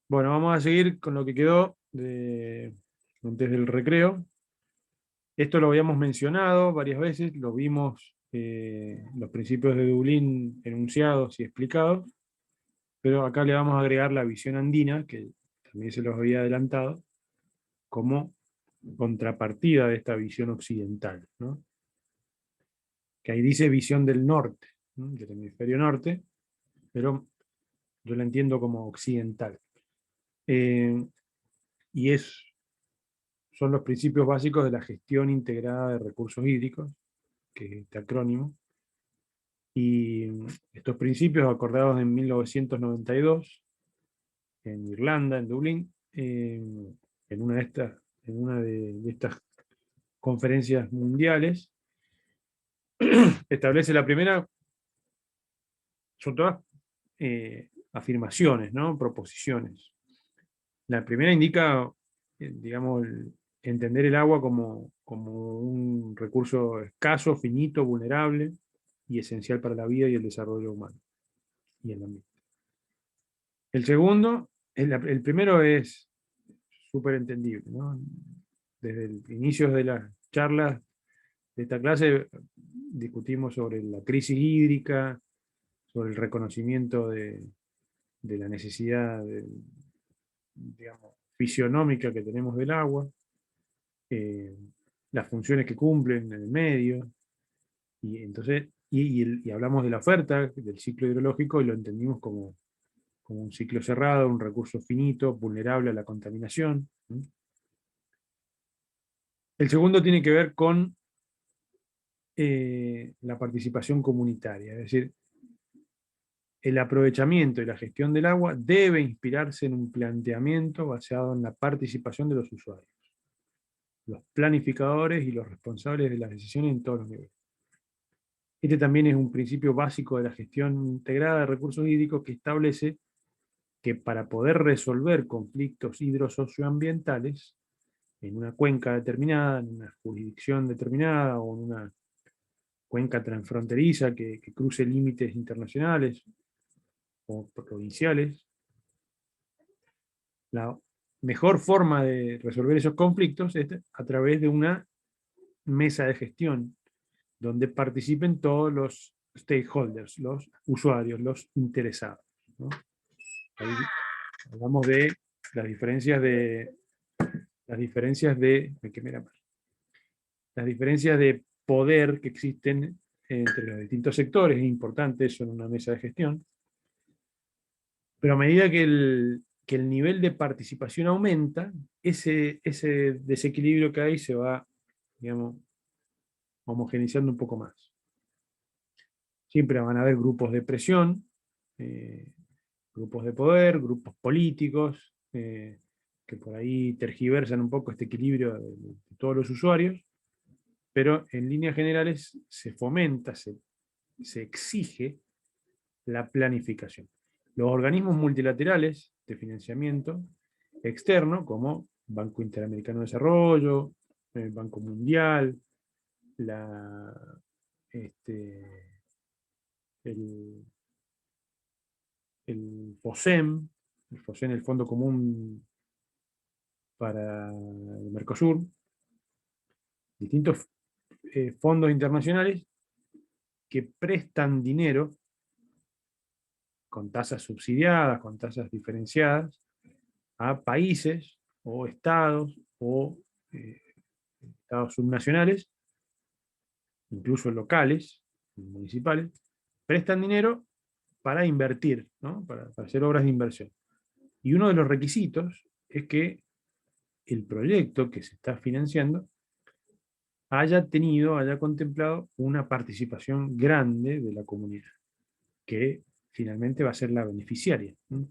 Bueno, vamos a seguir con lo que quedó antes del recreo. Esto lo habíamos mencionado varias veces, lo vimos los principios de Dublín enunciados y explicados, pero acá le vamos a agregar la visión andina, que también se los había adelantado, como contrapartida de esta visión occidental, ¿no? Que ahí dice visión del norte, ¿no? Del hemisferio norte, pero yo la entiendo como occidental. Eh, y son los principios básicos de la gestión integrada de recursos hídricos, que es este acrónimo. Y estos principios, acordados en 1992, en Irlanda, en Dublín, en una de estas conferencias mundiales, establece la primera, son todas afirmaciones, ¿no? Proposiciones. La primera indica, digamos, entender el agua como un recurso escaso, finito, vulnerable y esencial para la vida y el desarrollo humano y el ambiente. El segundo, el primero es súper entendible, ¿no? Desde el inicio de las charlas de esta clase discutimos sobre la crisis hídrica, sobre el reconocimiento de la necesidad, digamos, fisionómica que tenemos del agua, eh, las funciones que cumplen en el medio, y entonces, y hablamos de la oferta, del ciclo hidrológico, y lo entendimos como un ciclo cerrado, un recurso finito, vulnerable a la contaminación. El segundo tiene que ver con la participación comunitaria, es decir, el aprovechamiento y la gestión del agua debe inspirarse en un planteamiento basado en la participación de los usuarios, los planificadores y los responsables de las decisiones en todos los niveles. Este también es un principio básico de la gestión integrada de recursos hídricos que establece que para poder resolver conflictos hidrosocioambientales en una cuenca determinada, en una jurisdicción determinada o en una cuenca transfronteriza que cruce límites internacionales o provinciales, la mejor forma de resolver esos conflictos es a través de una mesa de gestión donde participen todos los stakeholders, los usuarios, los interesados, ¿no? Ahí hablamos de las diferencias de las diferencias de, ¿qué me era? Las diferencias de poder que existen entre los distintos sectores, es importante eso en una mesa de gestión, pero a medida que el nivel de participación aumenta, ese desequilibrio que hay se va, digamos, homogeneizando un poco más. Siempre van a haber grupos de presión, eh, grupos de poder, grupos políticos, que por ahí tergiversan un poco este equilibrio de todos los usuarios, pero en líneas generales se fomenta, se exige la planificación. Los organismos multilaterales de financiamiento externo, como Banco Interamericano de Desarrollo, el Banco Mundial, la, este, el, el FOSEM, el Fondo Común para el Mercosur, distintos fondos internacionales que prestan dinero con tasas subsidiadas, con tasas diferenciadas, a países o estados o eh, estados subnacionales, incluso locales, municipales, prestan dinero para invertir, ¿no? Para hacer obras de inversión. Y uno de los requisitos es que el proyecto que se está financiando haya contemplado una participación grande de la comunidad, que finalmente va a ser la beneficiaria, ¿no?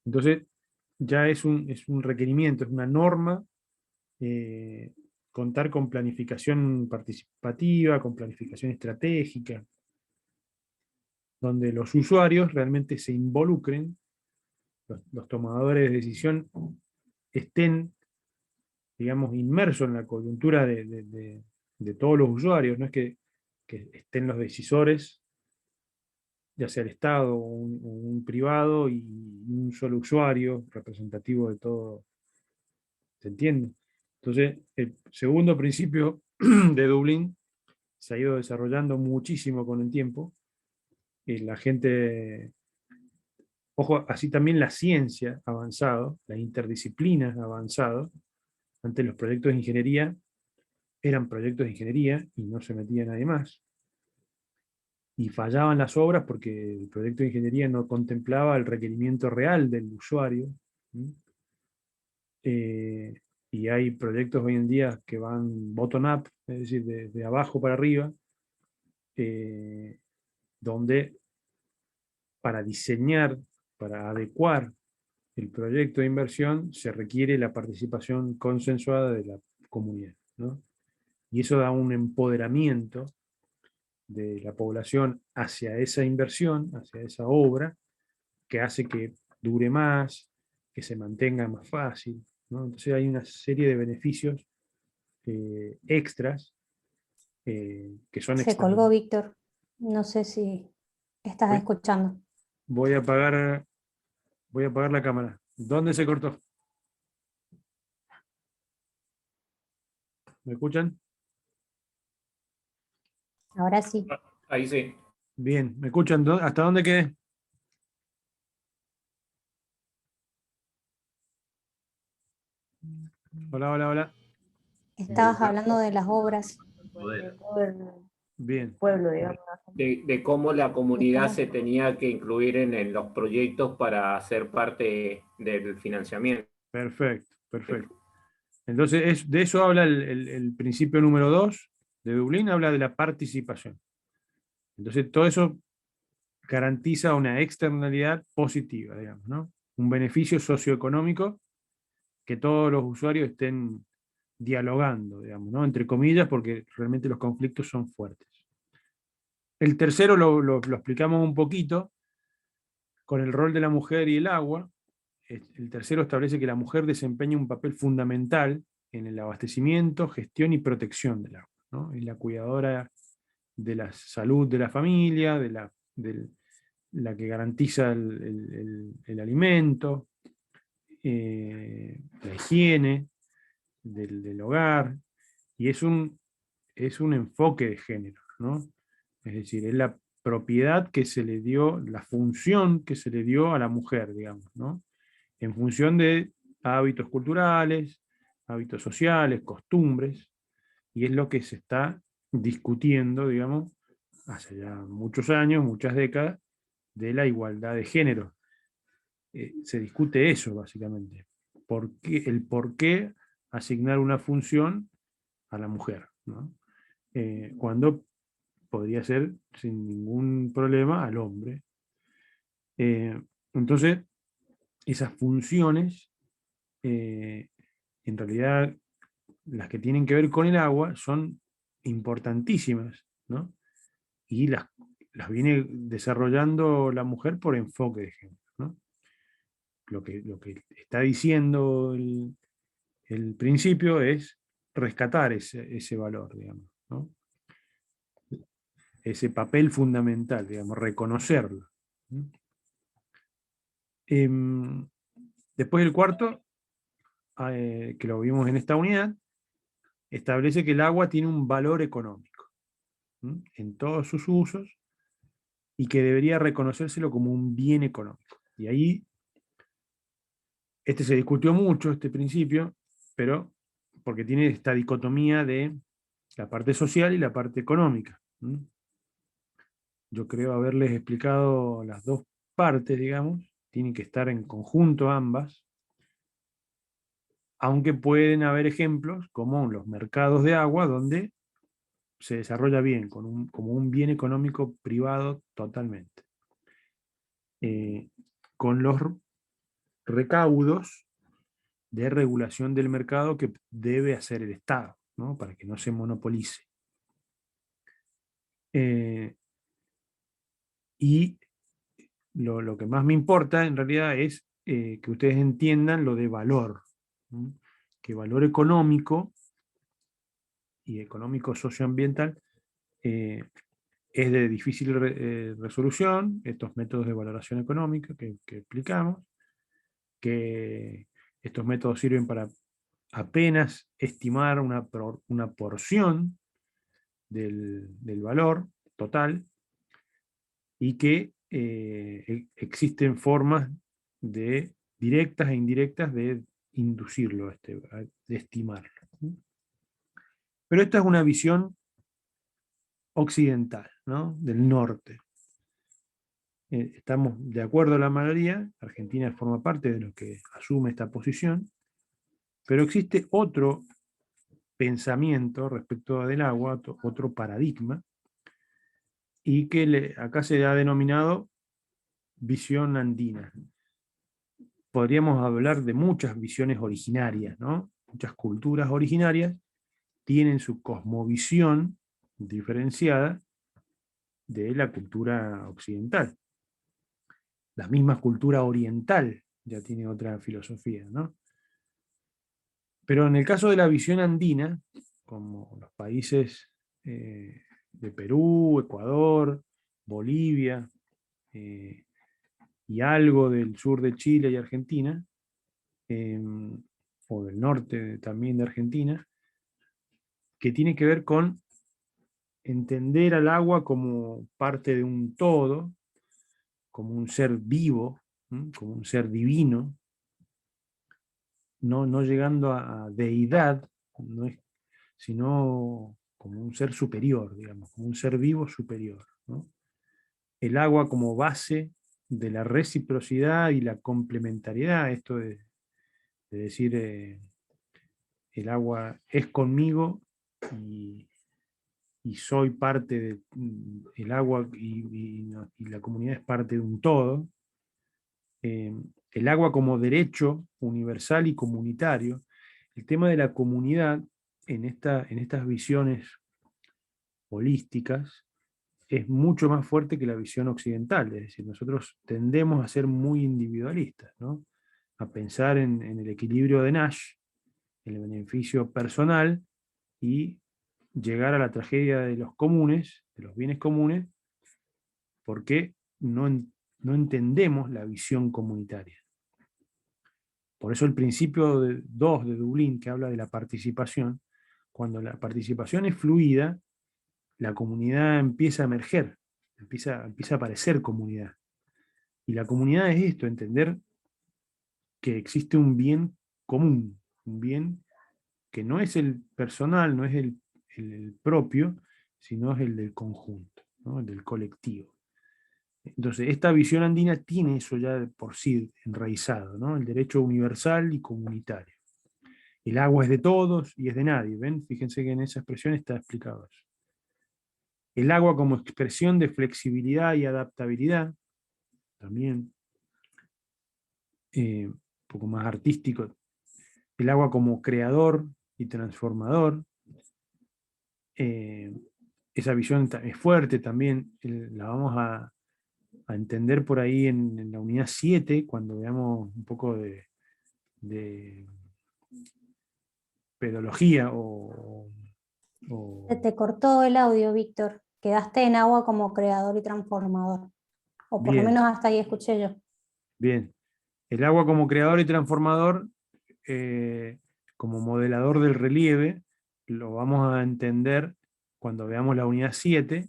Entonces, ya es un requerimiento, es una norma, eh, contar con planificación participativa, con planificación estratégica, donde los usuarios realmente se involucren, los tomadores de decisión estén, digamos, inmersos en la coyuntura de todos los usuarios, no es que estén los decisores ya sea el Estado o un privado, y un solo usuario representativo de todo. ¿Se entiende? Entonces, el segundo principio de Dublín se ha ido desarrollando muchísimo con el tiempo. La gente, ojo, así también la ciencia ha avanzado, las interdisciplinas han avanzado. Antes los proyectos de ingeniería eran proyectos de ingeniería y no se metía nadie más. Y fallaban las obras porque el proyecto de ingeniería no contemplaba el requerimiento real del usuario. ¿Sí? Y hay proyectos hoy en día que van bottom-up, es decir, de abajo para arriba, eh, donde para diseñar, para adecuar el proyecto de inversión, se requiere la participación consensuada de la comunidad, ¿no? Y eso da un empoderamiento de la población hacia esa inversión, hacia esa obra, que hace que dure más, que se mantenga más fácil, ¿no? Entonces hay una serie de beneficios extras que son Se externos. colgó Víctor. No sé si estás Voy, escuchando. voy a apagar, voy a apagar la cámara. ¿Dónde se cortó? ¿Me escuchan? Ahora sí. Ahí sí. Bien, ¿me escuchan? ¿Hasta dónde quedé? Hola, hola, hola. Estabas hablando de las obras, De todo el Bien, pueblo, digamos. De cómo la de comunidad cómo. se tenía que incluir en los proyectos para ser parte del financiamiento. perfecto, perfecto. Entonces, de eso habla el principio número 2 de Dublín, habla de la participación. Entonces, todo eso garantiza una externalidad positiva, digamos, ¿no? Un beneficio socioeconómico, que todos los usuarios estén dialogando, digamos, ¿no? Entre comillas, porque realmente los conflictos son fuertes. El tercero lo explicamos un poquito con el rol de la mujer y el agua. El tercero establece que la mujer desempeña un papel fundamental en el abastecimiento, gestión y protección del agua, ¿no? Es la cuidadora de la salud de la familia, de la que garantiza el alimento, la higiene del hogar, y es un enfoque de género, ¿no? Es decir, es la propiedad que se le dio, la función que se le dio a la mujer, digamos, ¿no? En función de hábitos culturales, hábitos sociales, costumbres, y es lo que se está discutiendo, digamos, hace ya muchos años, muchas décadas, de la igualdad de género. Se discute eso, básicamente. ¿Por qué asignar una función a la mujer? ¿No? Cuando podría ser sin ningún problema al hombre. Eh, entonces, esas funciones, eh, en realidad, las que tienen que ver con el agua, son importantísimas, ¿no? Y las viene desarrollando la mujer por enfoque de género, ¿no? Lo que está diciendo el principio es rescatar ese valor, digamos, ¿no? Ese papel fundamental, digamos, reconocerlo. ¿No? Después el cuarto, que lo vimos en esta unidad, establece que el agua tiene un valor económico, ¿no? En todos sus usos, y que debería reconocérselo como un bien económico. Y ahí, se discutió mucho, este principio, pero porque tiene esta dicotomía de la parte social y la parte económica. Yo creo haberles explicado las dos partes, digamos, tienen que estar en conjunto ambas, aunque pueden haber ejemplos como los mercados de agua, donde se desarrolla bien, como un bien económico privado totalmente. Con los recaudos de regulación del mercado que debe hacer el Estado, ¿no? Para que no se monopolice. Y lo que más me importa en realidad es que ustedes entiendan lo de valor, ¿no? Que valor económico y económico socioambiental es de difícil resolución, estos métodos de valoración económica que explicamos, que estos métodos sirven para apenas estimar una porción del valor total, y que existen formas directas e indirectas de inducirlo, de estimarlo. Pero esta es una visión occidental, ¿no? Del norte. Estamos de acuerdo a la mayoría, Argentina forma parte de los que asume esta posición, pero existe otro pensamiento respecto del agua, otro paradigma, y que acá se ha denominado visión andina. Podríamos hablar de muchas visiones originarias, ¿no? Muchas culturas originarias tienen su cosmovisión diferenciada de la cultura occidental. La misma cultura oriental ya tiene otra filosofía, ¿no? Pero en el caso de la visión andina, como los países de Perú, Ecuador, Bolivia, y algo del sur de Chile y Argentina, o del norte también de Argentina, que tiene que ver con entender al agua como parte de un todo, como un ser vivo, como un ser divino, no llegando a deidad, sino como un ser superior, digamos, como un ser vivo superior, ¿no? El agua como base de la reciprocidad y la complementariedad, esto de decir el agua es conmigo y soy parte del agua y la comunidad es parte de un todo. El agua como derecho universal y comunitario. El tema de la comunidad en estas visiones holísticas es mucho más fuerte que la visión occidental, es decir, nosotros tendemos a ser muy individualistas, ¿no? A pensar en el equilibrio de Nash, el beneficio personal, y llegar a la tragedia de los comunes, de los bienes comunes, porque no entendemos la visión comunitaria. Por eso el principio 2 de Dublín, que habla de la participación, cuando la participación es fluida, la comunidad empieza a emerger, empieza a aparecer comunidad. Y la comunidad es esto, entender que existe un bien común, un bien que no es el personal, no es el propio, sino es el del conjunto, ¿no? El del colectivo. Entonces, esta visión andina tiene eso ya por sí enraizado, ¿no? El derecho universal y comunitario. El agua es de todos y es de nadie, ¿ven? Fíjense que en esa expresión está explicado eso. El agua como expresión de flexibilidad y adaptabilidad, también un poco más artístico. El agua como creador y transformador. Esa visión es fuerte también, la vamos a entender por ahí en la unidad 7, cuando veamos un poco de pedología Se te cortó el audio, Víctor. Quedaste en agua como creador y transformador. O por lo bien, menos hasta ahí escuché yo. bien. El agua como creador y transformador, como modelador del relieve, lo vamos a entender cuando veamos la unidad 7,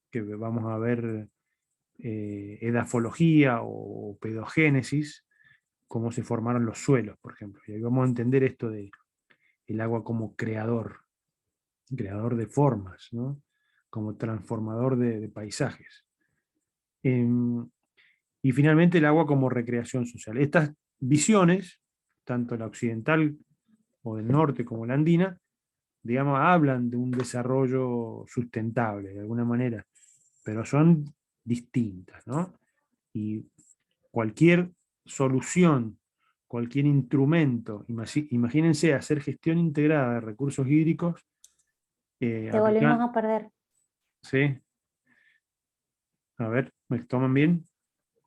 que vamos a ver edafología o pedogénesis, cómo se formaron los suelos, por ejemplo. Y ahí vamos a entender esto de el agua como creador de formas, ¿no? Como transformador de paisajes. Y finalmente el agua como recreación social. Estas visiones, tanto la occidental o del norte como la andina, digamos, hablan de un desarrollo sustentable de alguna manera, pero son distintas, ¿no? Y cualquier solución, cualquier instrumento, imagínense hacer gestión integrada de recursos hídricos, Te volvimos a perder. ¿sí? A ver, ¿me toman bien?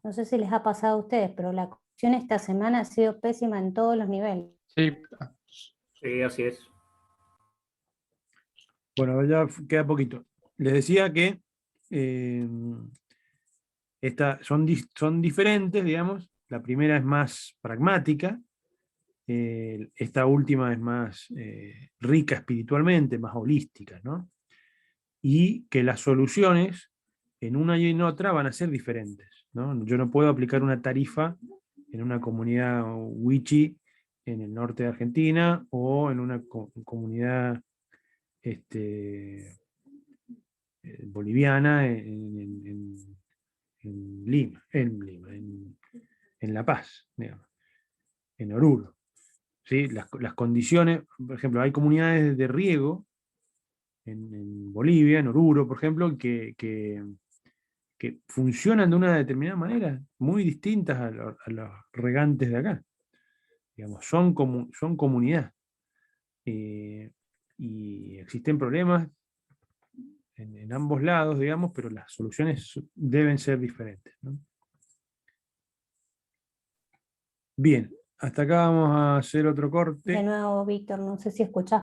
No sé si les ha pasado a ustedes, pero la conexión esta semana ha sido pésima en todos los niveles. Sí, Sí, así es. Bueno, ya queda poquito. Les decía que son diferentes, digamos. La primera es más pragmática, esta última es más rica espiritualmente, más holística, ¿no? Y que las soluciones en una y en otra van a ser diferentes, ¿no? Yo no puedo aplicar una tarifa en una comunidad wichí en el norte de Argentina o en una comunidad boliviana en Lima, en La Paz, digamos, en Oruro. ¿Sí? Las condiciones, por ejemplo, hay comunidades de riego en Bolivia, en Oruro, por ejemplo, que funcionan de una determinada manera, muy distintas a los regantes de acá. Digamos, son comunidad. Y existen problemas en ambos lados, digamos, pero las soluciones deben ser diferentes, ¿no? Bien, hasta acá vamos a hacer otro corte. De nuevo, Víctor, no sé si escuchás.